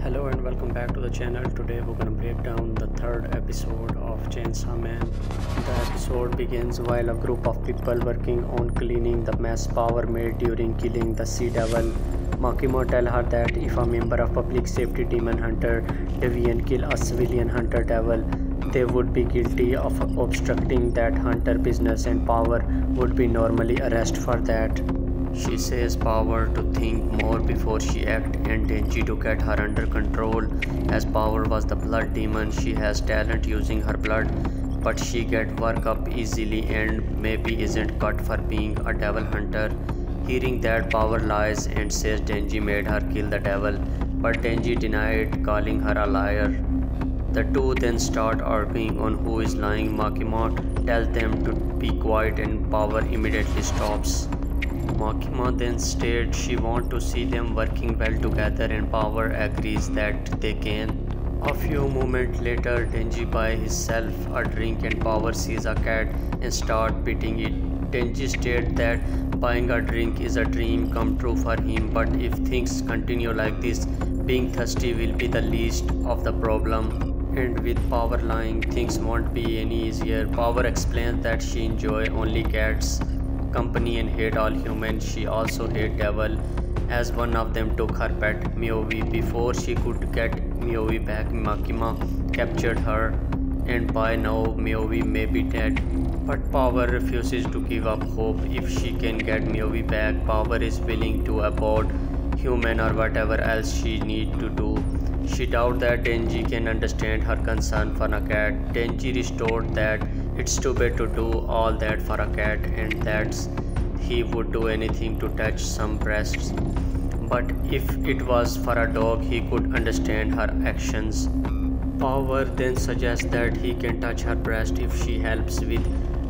Hello and welcome back to the channel. Today we're gonna break down the third episode of Chainsaw Man. The episode begins while a group of people working on cleaning the mess Power made during killing the Sea Devil. Makima tell her that if a member of public safety demon hunter Deviant kill a civilian hunter devil, they would be guilty of obstructing that hunter business and Power would be normally arrested for that. She says Power to think more before she acts and Denji to get her under control. As Power was the blood demon, she has talent using her blood, but she get work up easily and maybe isn't cut for being a devil hunter. Hearing that, Power lies and says Denji made her kill the devil, but Denji denied, calling her a liar. The two then start arguing on who is lying. Makima tells them to be quiet and Power immediately stops. Makima then states she wants to see them working well together and Power agrees that they can. A few moments later, Denji buys himself a drink and Power sees a cat and starts beating it. Denji states that buying a drink is a dream come true for him, but if things continue like this, being thirsty will be the least of the problem. And with Power lying, things won't be any easier. Power explains that she enjoys only cats company and hate all humans. She also hate devil as one of them took her pet Miyovi. Before she could get Miyovi back, Makima captured her and by now Miyovi may be dead. But Power refuses to give up hope. If she can get Miyovi back, Power is willing to abort human or whatever else she need to do. She doubts that Denji can understand her concern for a cat. Denji restored that it's too bad to do all that for a cat and that he would do anything to touch some breasts. But if it was for a dog, he could understand her actions. Power then suggests that he can touch her breast if she helps with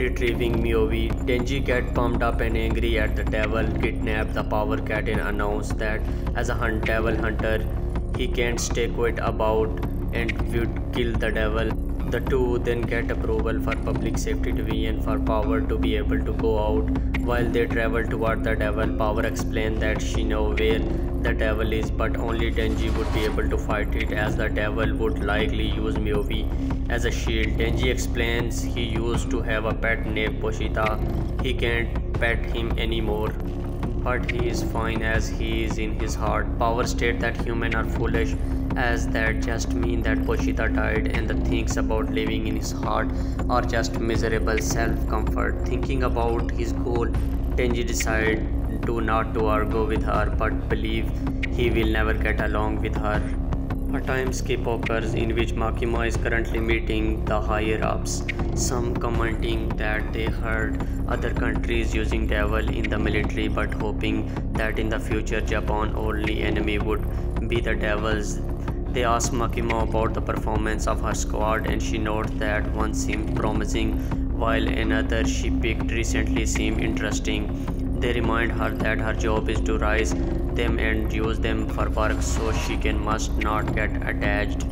retrieving Miyovi. Denji gets pumped up and angry at the devil, kidnapped the Power cat and announced that as a devil hunter, he can't stay quiet about and would kill the devil. The two then get approval for public safety division for Power to be able to go out. While they travel toward the devil, Power explains that she knows where the devil is, but only Denji would be able to fight it as the devil would likely use Miyovi as a shield. Denji explains he used to have a pet named Poshita. He can't pet him anymore, but he is fine as he is in his heart. Power states that humans are foolish as that just mean that Poshita died and the things about living in his heart are just miserable self-comfort. Thinking about his goal, Denji decides not to argue with her but believe he will never get along with her. A time skip occurs in which Makima is currently meeting the higher-ups, some commenting that they heard other countries using devil in the military but hoping that in the future Japan's only enemy would be the devils. They ask Makima about the performance of her squad and she notes that one seemed promising while another she picked recently seemed interesting. They remind her that her job is to raise them and use them for work so she must not get attached.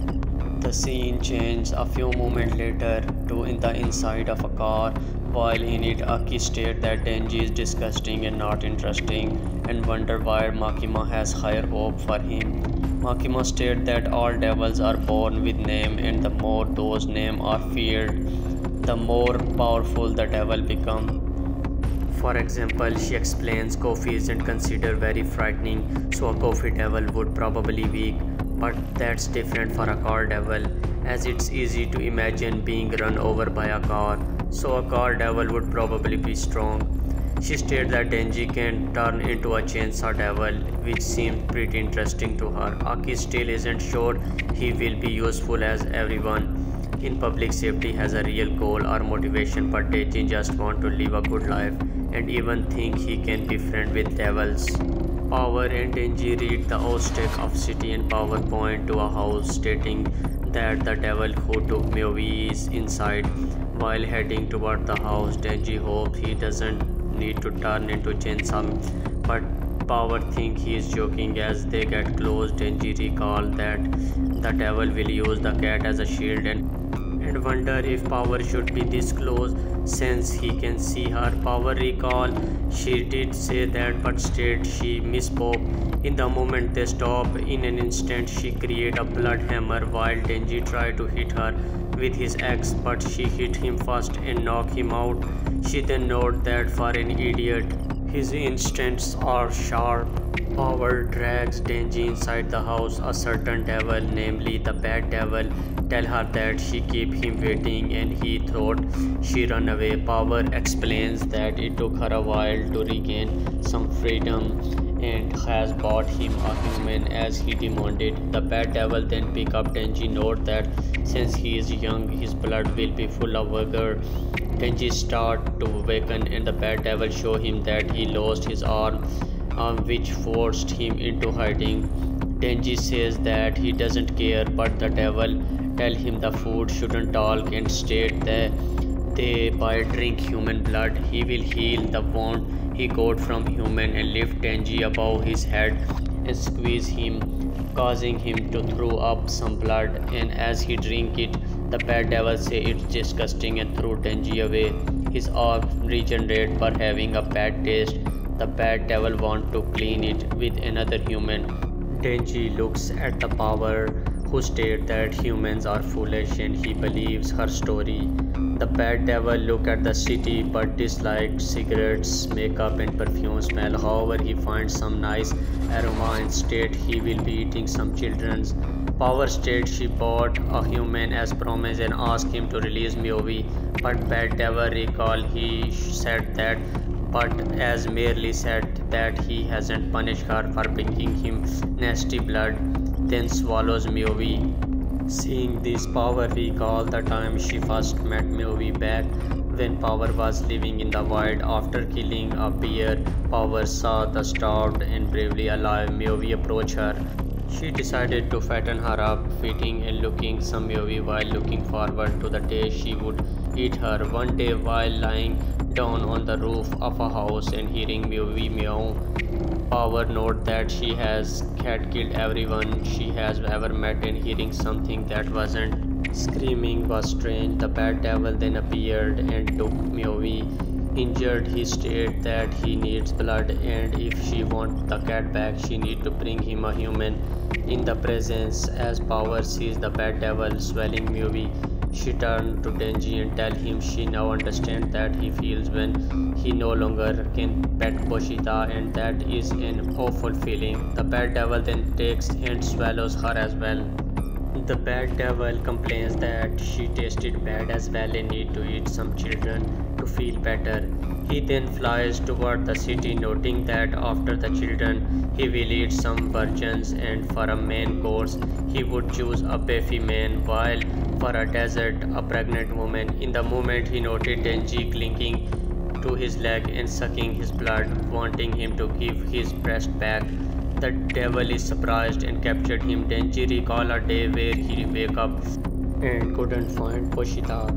The scene changes a few moments later to in the inside of a car. While in it, Aki states that Denji is disgusting and not interesting and wonder why Makima has higher hope for him. Makima states that all devils are born with name and the more those names are feared, the more powerful the devil becomes. For example, she explains Kofi isn't considered very frightening, so a Kofi devil would probably be weak, but that's different for a car devil, as it's easy to imagine being run over by a car, so a car devil would probably be strong. She states that Denji can turn into a chainsaw devil, which seems pretty interesting to her. Aki still isn't sure he will be useful as everyone in public safety has a real goal or motivation, but Denji just wants to live a good life and even think he can be friends with devils. Power and Denji read the outstack of city and Power point to a house stating that the devil who took Miyovi is inside. While heading toward the house, Denji hopes he doesn't need to turn into chainsaw, but Power thinks he is joking. As they get close, Denji recalls that the devil will use the cat as a shield and and wonder if power should be this close since he can see her power recall. She did say that but instead she misspoke. In the moment they stop, in an instant she created a blood hammer while Denji tried to hit her with his axe, but she hit him first and knocked him out. She then noted that for an idiot, his instincts are sharp. Power drags Denji inside the house. A certain devil, namely the bad devil, tell her that she keep him waiting and he thought she run away. Power explains that it took her a while to regain some freedom and has bought him a human as he demanded. The bad devil then pick up Denji, note that since he is young his blood will be full of vigor. Denji start to awaken and the bad devil show him that he lost his arm, which forced him into hiding. Denji says that he doesn't care, but the devil tell him the food shouldn't talk and state that by drink human blood he will heal the wound he got from human, and lift Denji above his head and squeeze him, causing him to throw up some blood. And as he drink it, the bad devil say it's disgusting and throw Denji away. His arm regenerate but having a bad taste. The bad devil want to clean it with another human. Denji looks at the power, who state that humans are foolish, and he believes her story. The bad devil look at the city but disliked cigarettes, makeup and perfume smell. However, he finds some nice aroma and state he will be eating some children's. Power state she bought a human as promised and asked him to release Myovi, but bad devil recall he said that but as merely said that he hasn't punished her for bringing him nasty blood, then swallows Myovi. Seeing this, Power recall the time she first met Myovi back when Power was living in the void. After killing a bear, Power saw the starved and bravely alive Myovi approach her. She decided to fatten her up, feeding and looking some Myovi while looking forward to the day she would eat her. One day while lying down on the roof of a house and hearing Myovi meow, Power note that she had killed everyone she has ever met, and hearing something that wasn't screaming was strange. The bad devil then appeared and took Myovi. Injured, he stated that he needs blood and if she wants the cat back she need to bring him a human. In the presence, as Power sees the bad devil swelling Myovi, she turned to Denji and tell him she now understands that he feels when he no longer can pet Poshita, and that is an awful feeling. The bad devil then takes and swallows her as well. The bad devil complains that she tasted bad as well and need to eat some children to feel better. He then flies toward the city, noting that after the children he will eat some virgins, and for a main course he would choose a beefy man, while for a dessert a pregnant woman. In the moment he noted Denji clinging to his leg and sucking his blood, wanting him to give his breast back. The devil is surprised and captured him. Denji recall a day where he wake up and couldn't find Poshita,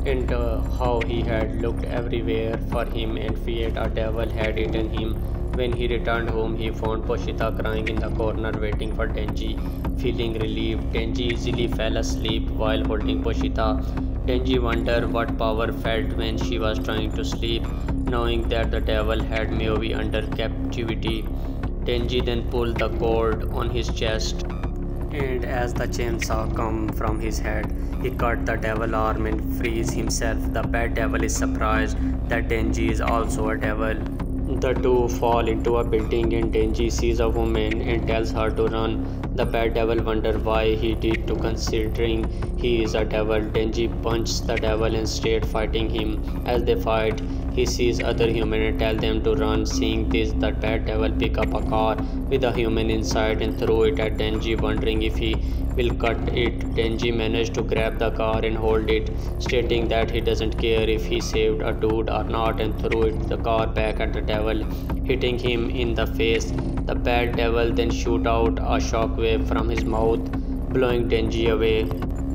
and how he had looked everywhere for him and feared a devil had eaten him. When he returned home, he found Poshita crying in the corner waiting for Denji. Feeling relieved, Denji easily fell asleep while holding Poshita. Denji wondered what Power felt when she was trying to sleep, knowing that the devil had Myovi under captivity. Denji then pulled the cord on his chest, and as the chainsaw come from his head, he cut the devil arm and frees himself. The bad devil is surprised that Denji is also a devil. The two fall into a building and Denji sees a woman and tells her to run. The bad devil wonders why he did to, considering he is a devil. Denji punches the devil and starts fighting him. As they fight, he sees other humans and tells them to run. Seeing this, the bad devil pick up a car with a human inside and throw it at Denji, wondering if he will cut it. Denji managed to grab the car and hold it, stating that he doesn't care if he saved a dude or not, and threw the car back at the devil, hitting him in the face. The bad devil then shoot out a shockwave from his mouth, blowing Denji away.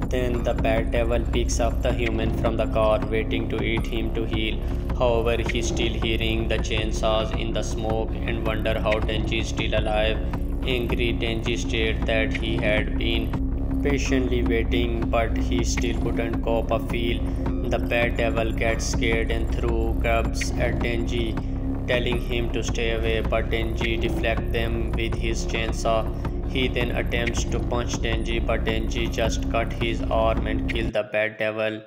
Then the bad devil picks up the human from the car, waiting to eat him to heal. However, he still hearing the chainsaws in the smoke and wonder how Denji is still alive. Angry, Denji stated that he had been patiently waiting, but he still couldn't cope a feel. The bad devil gets scared and threw crabs at Denji, telling him to stay away, but Denji deflects them with his chainsaw. He then attempts to punch Denji, but Denji just cut his arm and killed the bad devil.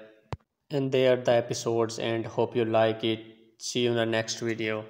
And there the episodes end. Hope you like it. See you in the next video.